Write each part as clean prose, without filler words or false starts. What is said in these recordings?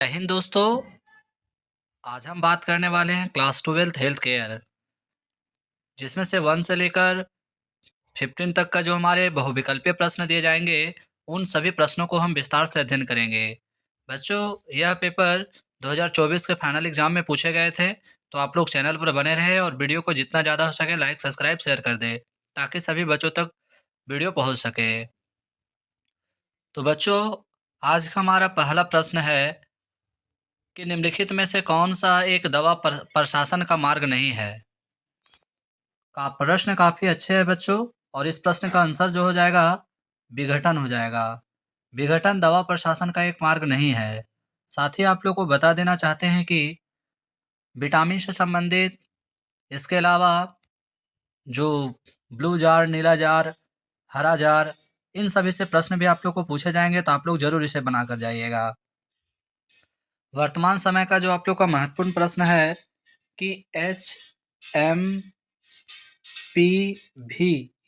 जय हिंद दोस्तों। आज हम बात करने वाले हैं क्लास 12 हेल्थ केयर, जिसमें से 1 से लेकर 15 तक का जो हमारे बहुविकल्पीय प्रश्न दिए जाएंगे, उन सभी प्रश्नों को हम विस्तार से अध्ययन करेंगे। बच्चों, यह पेपर 2024 के फाइनल एग्जाम में पूछे गए थे, तो आप लोग चैनल पर बने रहें और वीडियो को जितना ज़्यादा हो सके लाइक सब्सक्राइब शेयर कर दें, ताकि सभी बच्चों तक वीडियो पहुंच सके। तो बच्चों, आज का हमारा पहला प्रश्न है कि निम्नलिखित में से कौन सा एक दवा प्रशासन का मार्ग नहीं है। का प्रश्न काफ़ी अच्छे है बच्चों, और इस प्रश्न का आंसर जो हो जाएगा विघटन हो जाएगा। विघटन दवा प्रशासन का एक मार्ग नहीं है। साथ ही आप लोग को बता देना चाहते हैं कि विटामिन से संबंधित, इसके अलावा जो ब्लू जार, नीला जार, हरा जार, इन सभी से प्रश्न भी आप लोग को पूछे जाएंगे, तो आप लोग जरूर इसे बना कर जाइएगा। वर्तमान समय का जो आप लोग का महत्वपूर्ण प्रश्न है कि HMPV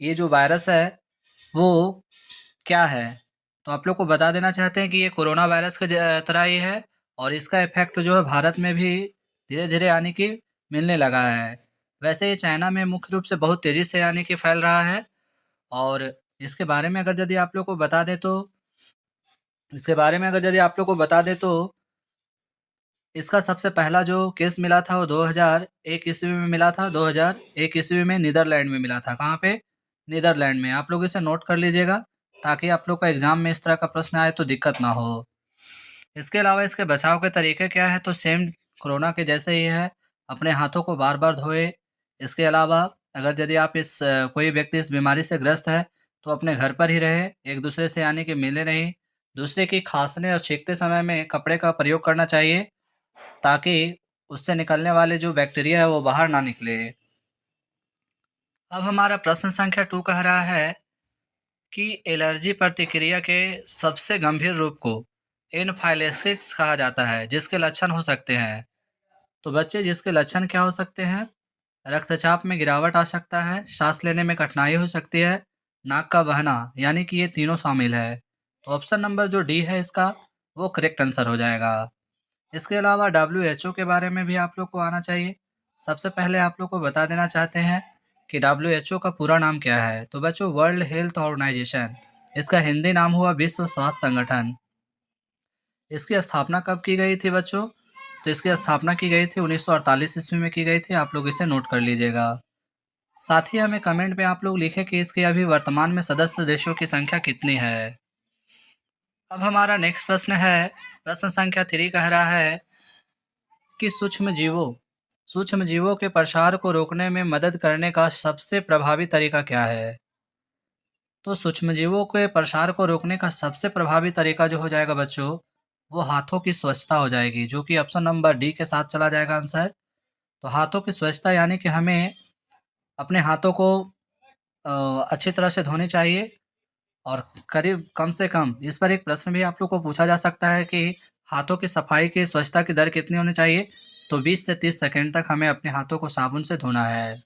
ये जो वायरस है वो क्या है। तो आप लोग को बता देना चाहते हैं कि ये कोरोना वायरस के तरह ही है, और इसका इफेक्ट जो है भारत में भी धीरे धीरे यानी कि मिलने लगा है। वैसे ये चाइना में मुख्य रूप से बहुत तेज़ी से यानी कि फैल रहा है। और इसके बारे में अगर यदि आप लोग को बता दें तो इसका सबसे पहला जो केस मिला था वो 2001 ईस्वी में मिला था। 2001 ईस्वी में नीदरलैंड में मिला था। कहाँ पे? नीदरलैंड में। आप लोग इसे नोट कर लीजिएगा, ताकि आप लोग का एग्जाम में इस तरह का प्रश्न आए तो दिक्कत ना हो। इसके अलावा इसके बचाव के तरीके क्या है, तो सेम कोरोना के जैसे ही है। अपने हाथों को बार बार धोए। इसके अलावा अगर यदि आप कोई व्यक्ति इस बीमारी से ग्रस्त है तो अपने घर पर ही रहे, एक दूसरे से यानी कि मिले नहीं। दूसरे की खांसने और छींकते समय में कपड़े का प्रयोग करना चाहिए, ताकि उससे निकलने वाले जो बैक्टीरिया है वो बाहर ना निकले। अब हमारा प्रश्न संख्या 2 कह रहा है कि एलर्जी प्रतिक्रिया के सबसे गंभीर रूप को एनाफाइलेक्सिस कहा जाता है, जिसके लक्षण हो सकते हैं। तो बच्चे, जिसके लक्षण क्या हो सकते हैं? रक्तचाप में गिरावट आ सकता है, सांस लेने में कठिनाई हो सकती है, नाक का बहना, यानी कि ये तीनों शामिल है। तो ऑप्शन नंबर जो डी है इसका, वो करेक्ट आंसर हो जाएगा। इसके अलावा WHO के बारे में भी आप लोग को आना चाहिए। सबसे पहले आप लोग को बता देना चाहते हैं कि WHO का पूरा नाम क्या है। तो बच्चों, वर्ल्ड हेल्थ ऑर्गेनाइजेशन, इसका हिंदी नाम हुआ विश्व स्वास्थ्य संगठन। इसकी स्थापना कब की गई थी बच्चों? तो इसकी स्थापना की गई थी 1948 ईस्वी में की गई थी। आप लोग इसे नोट कर लीजिएगा। साथ ही हमें कमेंट में आप लोग लिखें कि इसके अभी वर्तमान में सदस्य देशों की संख्या कितनी है। अब हमारा नेक्स्ट प्रश्न है, प्रश्न संख्या 3 कह रहा है कि सूक्ष्म जीवों के प्रसार को रोकने में मदद करने का सबसे प्रभावी तरीका क्या है। तो सूक्ष्म जीवों के प्रसार को रोकने का सबसे प्रभावी तरीका जो हो जाएगा बच्चों, वो हाथों की स्वच्छता हो जाएगी, जो कि ऑप्शन नंबर डी के साथ चला जाएगा आंसर। तो हाथों की स्वच्छता यानी कि हमें अपने हाथों को अच्छी तरह से धोने चाहिए। और करीब कम से कम इस पर एक प्रश्न भी आप लोग को पूछा जा सकता है कि हाथों की सफाई की स्वच्छता की दर कितनी होनी चाहिए। तो 20 से 30 सेकंड तक हमें अपने हाथों को साबुन से धोना है।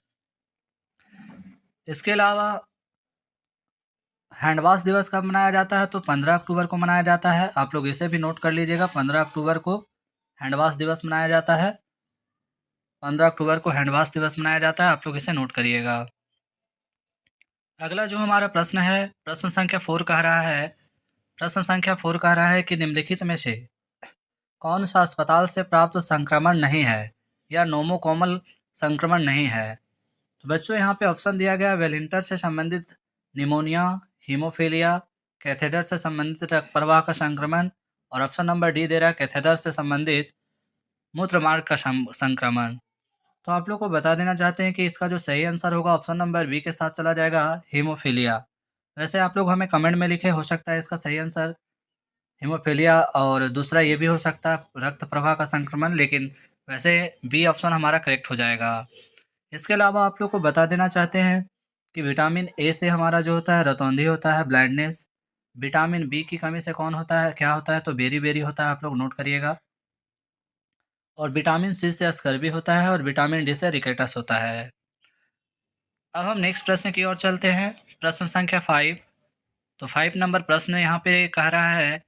इसके अलावा हैंड वॉश दिवस कब मनाया जाता है? तो 15 अक्टूबर को मनाया जाता है। आप लोग इसे भी नोट कर लीजिएगा। 15 अक्टूबर को हैंड वॉश दिवस मनाया जाता है। 15 अक्टूबर को हैंड वॉश दिवस मनाया जाता है। आप लोग इसे नोट करिएगा। अगला जो हमारा प्रश्न है, प्रश्न संख्या 4 कह रहा है कि निम्नलिखित में से कौन सा अस्पताल से प्राप्त संक्रमण नहीं है, या नोमोकोमल संक्रमण नहीं है। तो बच्चों, यहाँ पे ऑप्शन दिया गया वेलिंटर से संबंधित निमोनिया, हीमोफीलिया, कैथेटर से संबंधित रक्त प्रवाह का संक्रमण, और ऑप्शन नंबर डी दे रहा है कैथेटर से संबंधित मूत्र मार्ग का संक्रमण। तो आप लोग को बता देना चाहते हैं कि इसका जो सही आंसर होगा ऑप्शन नंबर बी के साथ चला जाएगा, हीमोफीलिया। वैसे आप लोग हमें कमेंट में लिखे, हो सकता है इसका सही आंसर हीमोफीलिया और दूसरा ये भी हो सकता है रक्त प्रवाह का संक्रमण, लेकिन वैसे बी ऑप्शन हमारा करेक्ट हो जाएगा। इसके अलावा आप लोग को बता देना चाहते हैं कि विटामिन ए से हमारा जो होता है रतौंधी होता है, ब्लाइंडनेस। विटामिन बी की कमी से कौन होता है, क्या होता है? तो बेरी बेरी होता है। आप लोग नोट करिएगा। और विटामिन सी से स्कर्वी होता है, और विटामिन डी से रिकेटस होता है। अब हम नेक्स्ट प्रश्न की ओर चलते हैं, प्रश्न संख्या 5। तो 5 नंबर प्रश्न यहाँ पे कह रहा है,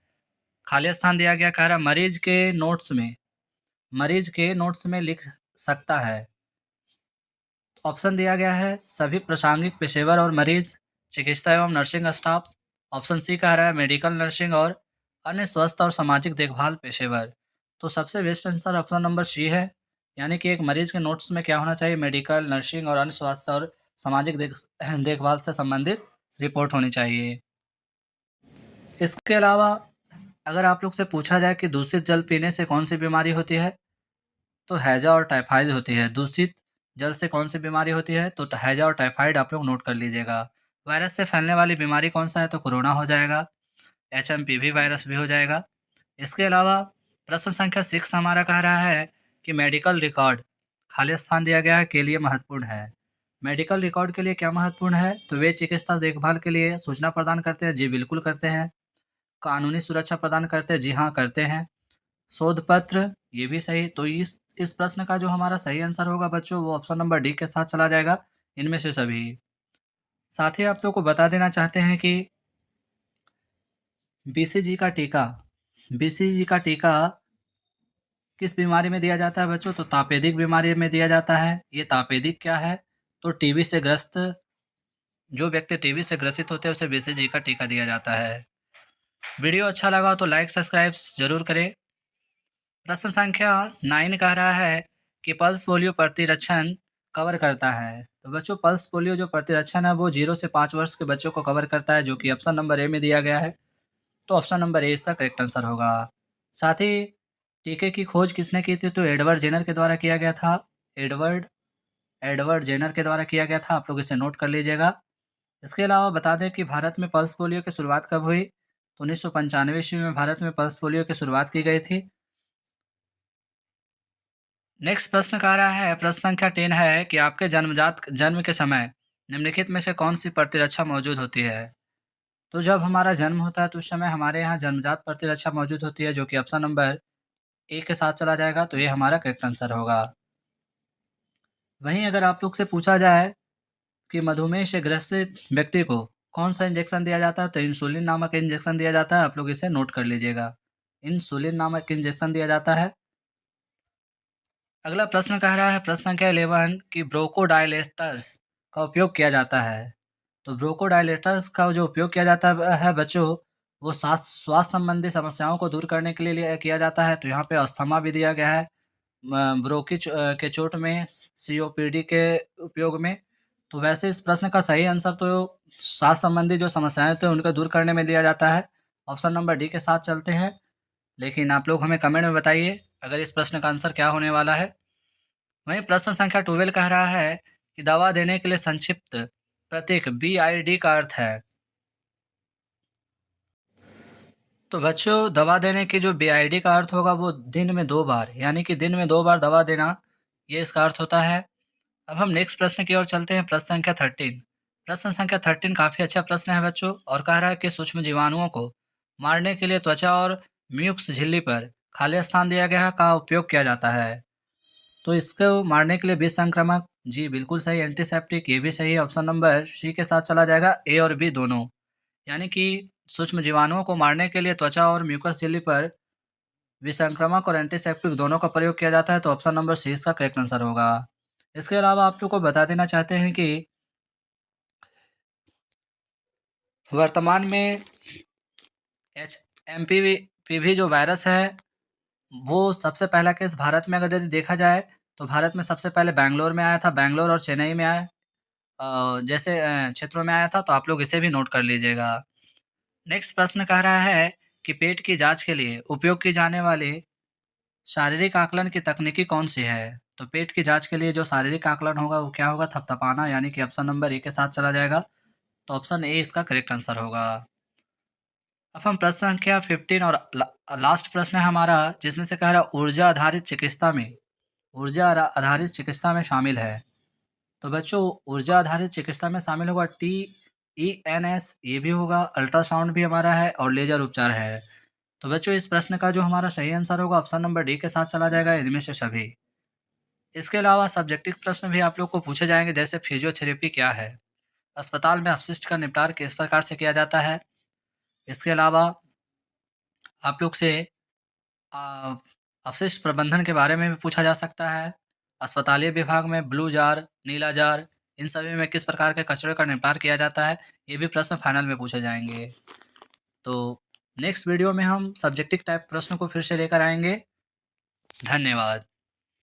खाली स्थान दिया गया, कह रहा मरीज के नोट्स में लिख सकता है। ऑप्शन दिया गया है सभी प्रासंगिक पेशेवर और मरीज, चिकित्सा एवं नर्सिंग स्टाफ। ऑप्शन सी कह रहा है मेडिकल नर्सिंग और अन्य स्वास्थ्य और सामाजिक देखभाल पेशेवर। तो सबसे best answer option number C है, यानी कि एक मरीज के नोट्स में क्या होना चाहिए, मेडिकल नर्सिंग और अन्य स्वास्थ्य और सामाजिक देखभाल से संबंधित रिपोर्ट होनी चाहिए। इसके अलावा अगर आप लोग से पूछा जाए कि दूषित जल पीने से कौन सी बीमारी होती है, तो हैजा और टाइफाइड होती है। दूषित जल से कौन सी बीमारी होती है, तो हैजा और टाइफाइड आप लोग नोट कर लीजिएगा। वायरस से फैलने वाली बीमारी कौन सा है, तो कोरोना हो जाएगा। HMPV वायरस भी हो जाएगा। इसके अलावा प्रश्न संख्या 6 हमारा कह रहा है कि मेडिकल रिकॉर्ड खाली स्थान दिया गया है के लिए महत्वपूर्ण है। मेडिकल रिकॉर्ड के लिए क्या महत्वपूर्ण है, तो वे चिकित्सा देखभाल के लिए सूचना प्रदान करते हैं। जी बिल्कुल करते हैं। कानूनी सुरक्षा प्रदान करते हैं। जी हाँ करते हैं। शोध पत्र, ये भी सही। तो इस प्रश्न का जो हमारा सही आंसर होगा बच्चों, वो ऑप्शन नंबर डी के साथ चला जाएगा, इनमें से सभी। साथ ही आप लोग को बता देना चाहते हैं कि बीसीजी का टीका किस बीमारी में दिया जाता है बच्चों, तो तापेदिक बीमारी में दिया जाता है। ये तापेदिक क्या है, तो टीबी से ग्रस्त, जो व्यक्ति टीबी से ग्रसित होते हैं उसे बीसीजी का टीका दिया जाता है। वीडियो अच्छा लगा तो लाइक सब्सक्राइब जरूर करें। प्रश्न संख्या 9 कह रहा है कि पल्स पोलियो प्रतिरक्षण कवर करता है। तो बच्चों पल्स पोलियो जो प्रतिरक्षण है वो 0 से 5 वर्ष के बच्चों को कवर करता है, जो कि ऑप्शन नंबर ए में दिया गया है। तो ऑप्शन नंबर ए इसका करेक्ट आंसर होगा। साथ ही टीके की खोज किसने की थी, तो एडवर्ड जेनर के द्वारा किया गया था। एडवर्ड जेनर के द्वारा किया गया था, आप लोग इसे नोट कर लीजिएगा। इसके अलावा बता दें कि भारत में पल्स पोलियो की शुरुआत कब हुई, तो 1995 ईस्वी में भारत में पल्स पोलियो की शुरुआत की गई थी। नेक्स्ट प्रश्न कह रहा है, प्रश्न संख्या 10 है कि आपके जन्म के समय निम्नलिखित में से कौन सी प्रतिरक्षा मौजूद होती है। तो जब हमारा जन्म होता है तो उस समय हमारे यहाँ जन्मजात प्रतिरक्षा मौजूद होती है, जो कि ऑप्शन नंबर ए के साथ चला जाएगा। तो ये हमारा करेक्ट आंसर होगा। वहीं अगर आप लोग से पूछा जाए कि मधुमेह से ग्रसित व्यक्ति को कौन सा इंजेक्शन दिया जाता है, तो इंसुलिन नामक इंजेक्शन दिया जाता है। आप लोग इसे नोट कर लीजिएगा, इंसुलिन नामक इंजेक्शन दिया जाता है। अगला प्रश्न कह रहा है, प्रश्न संख्या 11 कि ब्रोकोडायलेटर्स का उपयोग किया जाता है। तो ब्रोकोडायलेटर्स का जो उपयोग किया जाता है बच्चों, वो स्वास्थ्य संबंधी समस्याओं को दूर करने के लिए किया जाता है। तो यहाँ पे अस्थमा भी दिया गया है, ब्रोंकी के चोट में, COPD के उपयोग में। तो वैसे इस प्रश्न का सही आंसर तो स्वास्थ्य संबंधी जो समस्याएं होती हैं उनको दूर करने में दिया जाता है। ऑप्शन नंबर डी के साथ चलते हैं, लेकिन आप लोग हमें कमेंट में बताइए अगर इस प्रश्न का आंसर क्या होने वाला है। वहीं प्रश्न संख्या 12 कह रहा है कि दवा देने के लिए संक्षिप्त प्रतीक BID का अर्थ है। तो बच्चों दवा देने की जो BID का अर्थ होगा वो दिन में 2 बार, यानी कि दिन में 2 बार दवा देना, ये इसका अर्थ होता है। अब हम नेक्स्ट प्रश्न की ओर चलते हैं, प्रश्न संख्या 13। प्रश्न संख्या 13 काफ़ी अच्छा प्रश्न है बच्चों, और कह रहा है कि सूक्ष्म जीवाणुओं को मारने के लिए त्वचा और म्यूक्स झिल्ली पर खाली स्थान दिया गया है का उपयोग किया जाता है। तो इसको मारने के लिए विष संक्रामक, जी बिल्कुल सही। एंटीसेप्टिक, ये भी सही। ऑप्शन नंबर सी के साथ चला जाएगा, ए और बी दोनों। यानी कि सूक्ष्म जीवाणुओं को मारने के लिए त्वचा और म्यूकस झिल्ली पर विसंक्रामक और एंटीसेप्टिक दोनों का प्रयोग किया जाता है। तो ऑप्शन नंबर सी इसका करेक्ट आंसर होगा। इसके अलावा आप लोग को बता देना चाहते हैं कि वर्तमान में HMPV जो वायरस है वो सबसे पहला केस भारत में अगर यदि देखा जाए तो भारत में सबसे पहले बैंगलोर में आया था, बैंगलोर और चेन्नई में आया, जैसे क्षेत्रों में आया था। तो आप लोग इसे भी नोट कर लीजिएगा। नेक्स्ट प्रश्न कह रहा है कि पेट की जांच के लिए उपयोग की जाने वाली शारीरिक आकलन की तकनीकी कौन सी है। तो पेट की जांच के लिए जो शारीरिक आकलन होगा वो क्या होगा, थपथपाना, यानी कि ऑप्शन नंबर ए के साथ चला जाएगा। तो ऑप्शन ए इसका करेक्ट आंसर होगा। अब हम प्रश्न संख्या 15 और लास्ट प्रश्न है हमारा, जिसमें से कह रहा है ऊर्जा आधारित चिकित्सा में शामिल है। तो बच्चों ऊर्जा आधारित चिकित्सा में शामिल होगा TENS, ये भी होगा, अल्ट्रासाउंड भी हमारा है, और लेजर उपचार है। तो बच्चों इस प्रश्न का जो हमारा सही आंसर होगा ऑप्शन नंबर डी के साथ चला जाएगा, इनमें से सभी। इसके अलावा सब्जेक्टिव प्रश्न भी आप लोग को पूछे जाएंगे, जैसे फिजियोथेरेपी क्या है, अस्पताल में अपशिष्ट का निपटार किस प्रकार से किया जाता है। इसके अलावा आप लोग से आ, अपशिष्ट प्रबंधन के बारे में भी पूछा जा सकता है। अस्पतालीय विभाग में ब्लू जार, नीला जार, इन सभी में किस प्रकार के कचरे का निपटान किया जाता है, ये भी प्रश्न फाइनल में पूछे जाएंगे। तो नेक्स्ट वीडियो में हम सब्जेक्टिव टाइप प्रश्नों को फिर से लेकर आएंगे। धन्यवाद।